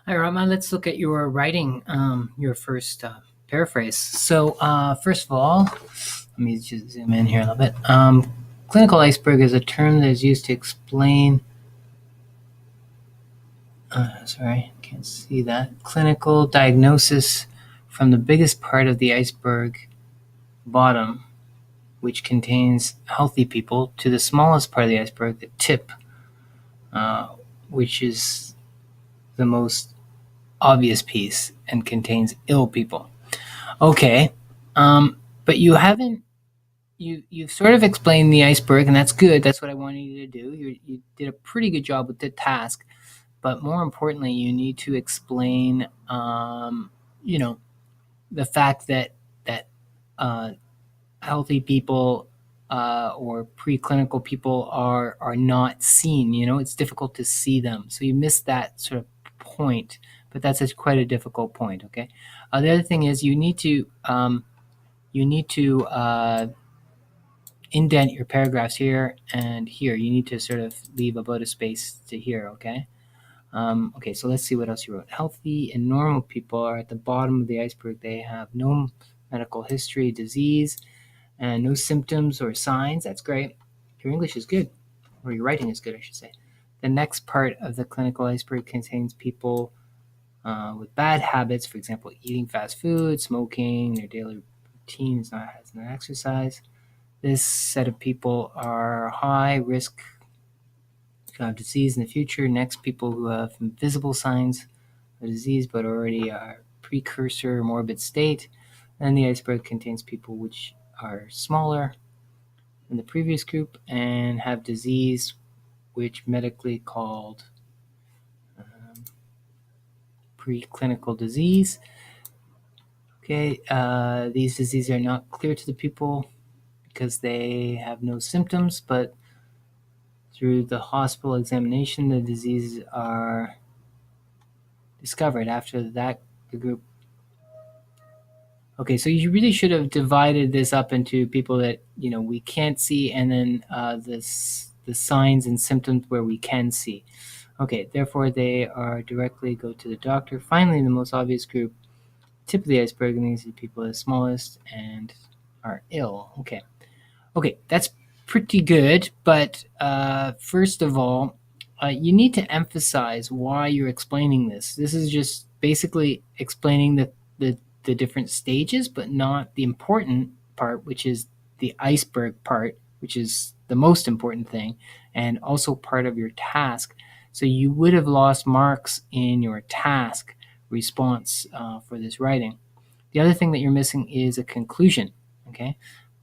Hi, Rama. Let's look at your writing, your first paraphrase. So, first of all, let me just zoom in here a little bit. Clinical iceberg is a term that is used to explain. Sorry, can't see that. Clinical diagnosis from the biggest part of the iceberg bottom, which contains healthy people, to the smallest part of the iceberg, the tip, uh, which is the most obvious piece and contains ill people. Okay, but you haven't. You've sort of explained the iceberg, and that's good. That's what I wanted you to do. You did a pretty good job with the task, but more importantly, you need to explain, you know, the fact that uh, healthy people or preclinical people are not seen. You know, it's difficult to see them. So you missed that sort of point, but that's quite a difficult point. Okay. The other thing is you need to indent your paragraphs here and here. You need to sort of leave about a space to here. Okay. Okay, so let's see what else you wrote. Healthy and normal people are at the bottom of the iceberg. They have no medical history, disease, and no symptoms or signs. That's great. Your English is good, or your writing is good, I should say. The next part of the clinical iceberg contains people with bad habits, for example, eating fast food, smoking, their daily routine is not has no exercise. This set of people are high risk to have disease in the future. Next, people who have invisible signs of disease but already are precursor morbid state. And the iceberg contains people which are smaller than the previous group and have disease which medically called um, preclinical disease. Okay, these diseases are not clear to the people because they have no symptoms, but through the hospital examination, the diseases are discovered. After that, the group. Okay, so you really should have divided this up into people that we can't see, and then the signs and symptoms where we can see. Okay, therefore they are directly go to the doctor. Finally, the most obvious group, tip of the iceberg, and these are the people the smallest and are ill. Okay, that's pretty good. But first of all, you need to emphasize why you're explaining this. This is just basically explaining the different stages, but not the important part, which is the iceberg part, which is the most important thing, and also part of your task. So you would have lost marks in your task response for this writing. The other thing that you're missing is a conclusion. Okay,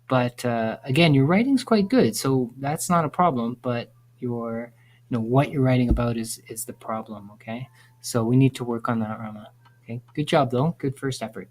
but again, your writing's quite good, so that's not a problem. But your, what you're writing about is the problem. Okay, so we need to work on that, Rama. Okay, good job though. Good first effort.